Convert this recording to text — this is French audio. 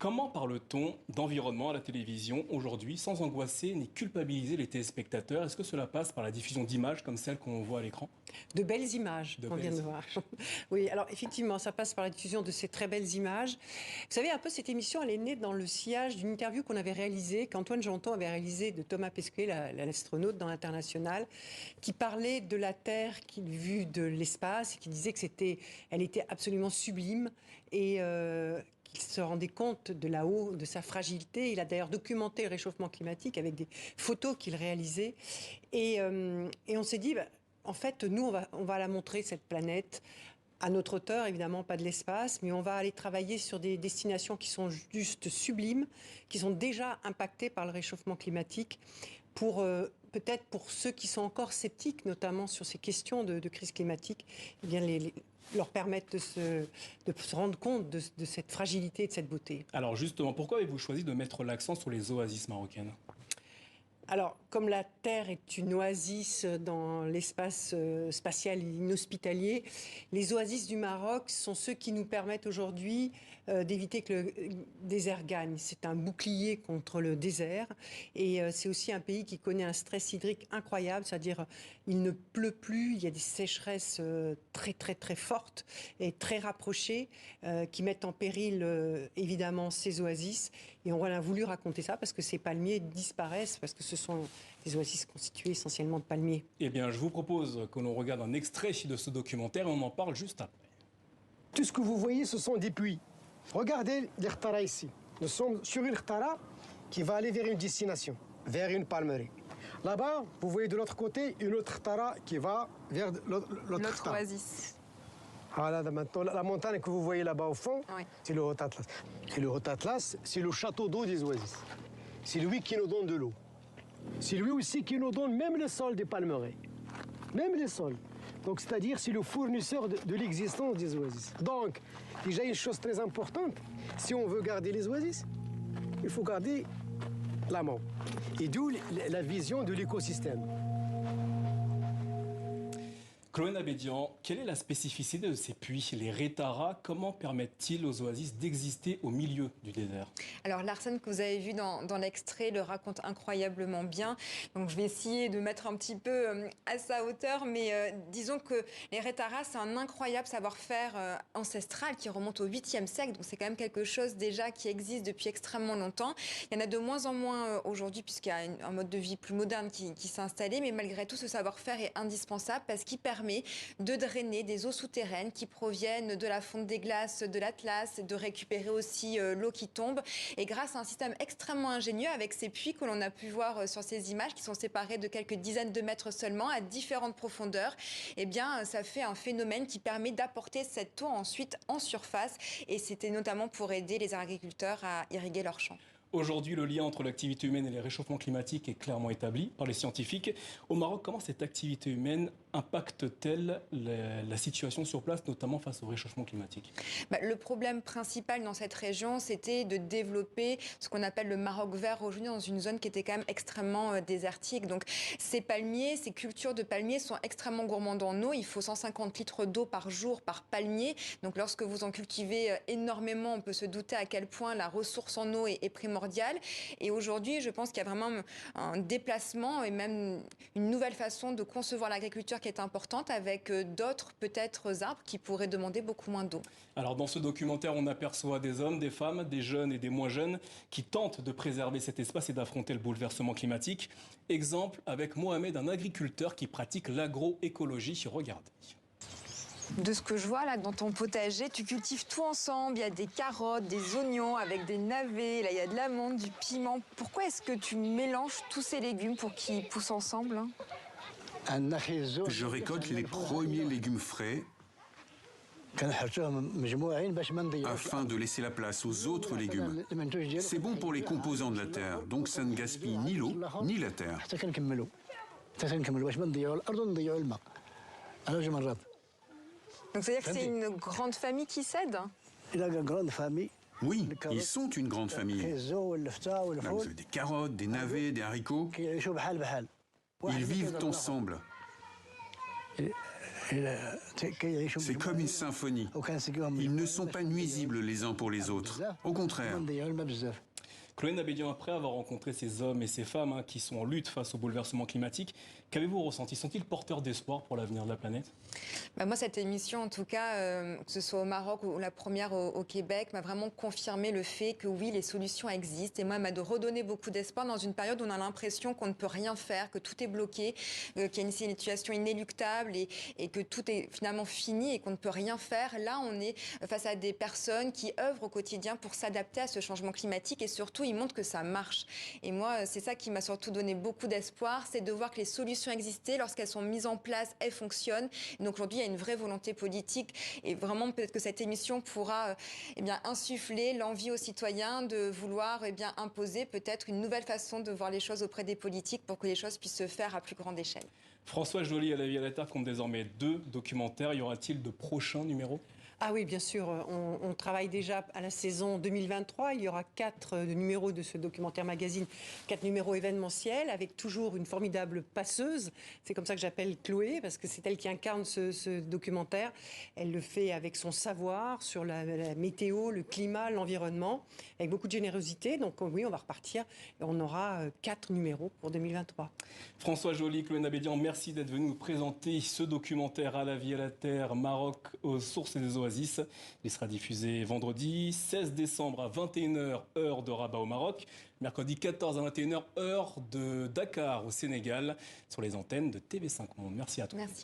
Comment parle-t-on d'environnement à la télévision aujourd'hui sans angoisser ni culpabiliser les téléspectateurs? Est-ce que cela passe par la diffusion d'images comme celles qu'on voit à l'écran? De belles images, on vient de voir. Oui, alors effectivement, ça passe par la diffusion de ces très belles images. Vous savez, un peu cette émission, elle est née dans le sillage d'une interview qu'on avait réalisée, qu'Antoine Janton avait réalisée de Thomas Pesquet, l'astronaute dans l'International, qui parlait de la Terre qu'il vit de l'espace et qui disait que elle était absolument sublime et qu'il se rendait compte de là-haut, de sa fragilité. Il a d'ailleurs documenté le réchauffement climatique avec des photos qu'il réalisait. Et on s'est dit, en fait, nous, on va la montrer, cette planète, à notre hauteur, évidemment, pas de l'espace, mais on va aller travailler sur des destinations qui sont juste sublimes, qui sont déjà impactées par le réchauffement climatique, peut-être pour ceux qui sont encore sceptiques, notamment sur ces questions de crise climatique, eh bien leur permettre de se rendre compte de cette fragilité et de cette beauté. Alors justement, pourquoi avez-vous choisi de mettre l'accent sur les oasis marocaines ? Alors, comme la Terre est une oasis dans l'espace spatial inhospitalier, les oasis du Maroc sont ceux qui nous permettent aujourd'hui d'éviter que le désert gagne. C'est un bouclier contre le désert et c'est aussi un pays qui connaît un stress hydrique incroyable, c'est-à-dire il ne pleut plus, il y a des sécheresses très très très fortes et très rapprochées qui mettent en péril évidemment ces oasis. Et on a voulu raconter ça parce que ces palmiers disparaissent, parce que ce sont des oasis constituées essentiellement de palmiers. Eh bien, je vous propose que l'on regarde un extrait de ce documentaire et on en parle juste après. Tout ce que vous voyez, ce sont des puits. Regardez l'Ikhtara ici. Nous sommes sur une Ikhtara qui va aller vers une destination, vers une palmeraie. Là-bas, vous voyez de l'autre côté une autre Ikhtara qui va vers l'autre oasis. Voilà, maintenant, la montagne que vous voyez là-bas au fond, oui. C'est le Haut Atlas. Et le Haut Atlas, c'est le château d'eau des oasis. C'est lui qui nous donne de l'eau. C'est lui aussi qui nous donne même le sol des palmeraies. Même le sol. Donc, c'est-à-dire, c'est le fournisseur de l'existence des oasis. Donc, déjà, une chose très importante, si on veut garder les oasis, il faut garder l'amont. Et d'où la vision de l'écosystème. Chloé Abédian, quelle est la spécificité de ces puits, les Rétara? Comment permettent-ils aux oasis d'exister au milieu du désert? Alors Larsen, que vous avez vu dans l'extrait, le raconte incroyablement bien. Donc je vais essayer de mettre un petit peu à sa hauteur, mais disons que les Rétara, c'est un incroyable savoir-faire ancestral qui remonte au 8e siècle. Donc c'est quand même quelque chose déjà qui existe depuis extrêmement longtemps. Il y en a de moins en moins aujourd'hui puisqu'il y a un mode de vie plus moderne qui s'est installé, mais malgré tout, ce savoir-faire est indispensable parce qu'il permet de drainer des eaux souterraines qui proviennent de la fonte des glaces de l'Atlas, de récupérer aussi l'eau qui tombe. Et grâce à un système extrêmement ingénieux avec ces puits que l'on a pu voir sur ces images qui sont séparés de quelques dizaines de mètres seulement à différentes profondeurs, eh bien ça fait un phénomène qui permet d'apporter cette eau ensuite en surface. Et c'était notamment pour aider les agriculteurs à irriguer leurs champs. Aujourd'hui, le lien entre l'activité humaine et les réchauffements climatiques est clairement établi par les scientifiques. Au Maroc, comment cette activité humaine impacte-t-elle la situation sur place, notamment face au réchauffement climatique? Le problème principal dans cette région, c'était de développer ce qu'on appelle le Maroc vert aujourd'hui dans une zone qui était quand même extrêmement désertique. Donc ces palmiers, ces cultures de palmiers sont extrêmement gourmandes en eau. Il faut 150 litres d'eau par jour par palmier. Donc lorsque vous en cultivez énormément, on peut se douter à quel point la ressource en eau est primordiale. Et aujourd'hui, je pense qu'il y a vraiment un déplacement et même une nouvelle façon de concevoir l'agriculture qui est importante avec d'autres peut-être arbres qui pourraient demander beaucoup moins d'eau. Alors dans ce documentaire, on aperçoit des hommes, des femmes, des jeunes et des moins jeunes qui tentent de préserver cet espace et d'affronter le bouleversement climatique. Exemple avec Mohamed, un agriculteur qui pratique l'agroécologie. Regardez. De ce que je vois là dans ton potager, tu cultives tout ensemble. Il y a des carottes, des oignons avec des navets, là il y a de l'amande, du piment. Pourquoi est-ce que tu mélanges tous ces légumes pour qu'ils poussent ensemble, hein? Je récolte les premiers légumes frais afin de laisser la place aux autres légumes. C'est bon pour les composants de la terre, donc ça ne gaspille ni l'eau ni la terre. Donc c'est-à-dire que c'est une grande famille qui s'aide? Oui, ils sont une grande famille. Là, vous avez des carottes, des navets, des haricots. Ils vivent ensemble. C'est comme une symphonie. Ils ne sont pas nuisibles les uns pour les autres. Au contraire. Chloé Nabédian, après avoir rencontré ces hommes et ces femmes qui sont en lutte face au bouleversement climatique, qu'avez-vous ressenti? Sont-ils porteurs d'espoir pour l'avenir de la planète? Moi, cette émission, en tout cas, que ce soit au Maroc ou la première au Québec, m'a vraiment confirmé le fait que oui, les solutions existent. Et moi, elle m'a redonné beaucoup d'espoir dans une période où on a l'impression qu'on ne peut rien faire, que tout est bloqué, qu'il y a une situation inéluctable et que tout est finalement fini et qu'on ne peut rien faire. Là, on est face à des personnes qui œuvrent au quotidien pour s'adapter à ce changement climatique et surtout, ils montrent que ça marche. Et moi, c'est ça qui m'a surtout donné beaucoup d'espoir, c'est de voir que les solutions existaient. Lorsqu'elles sont mises en place, elles fonctionnent. Donc aujourd'hui, il y a une vraie volonté politique et vraiment peut-être que cette émission pourra insuffler l'envie aux citoyens de vouloir imposer peut-être une nouvelle façon de voir les choses auprès des politiques pour que les choses puissent se faire à plus grande échelle. François Joly à La Vie à la Terre compte désormais 2 documentaires. Y aura-t-il de prochains numéros? Ah oui, bien sûr. On travaille déjà à la saison 2023. Il y aura 4 numéros de ce documentaire magazine, 4 numéros événementiels, avec toujours une formidable passeuse. C'est comme ça que j'appelle Chloé, parce que c'est elle qui incarne ce documentaire. Elle le fait avec son savoir sur la météo, le climat, l'environnement, avec beaucoup de générosité. Donc oui, on va repartir et on aura 4 numéros pour 2023. François Joly, Chloé Nabédian, merci d'être venu nous présenter ce documentaire à La Vie à la Terre, Maroc, aux sources et des oasis. Il sera diffusé vendredi 16 décembre à 21h, heure de Rabat au Maroc, mercredi 14 à 21h, heure de Dakar au Sénégal, sur les antennes de TV5 Monde. Merci à tous. Merci.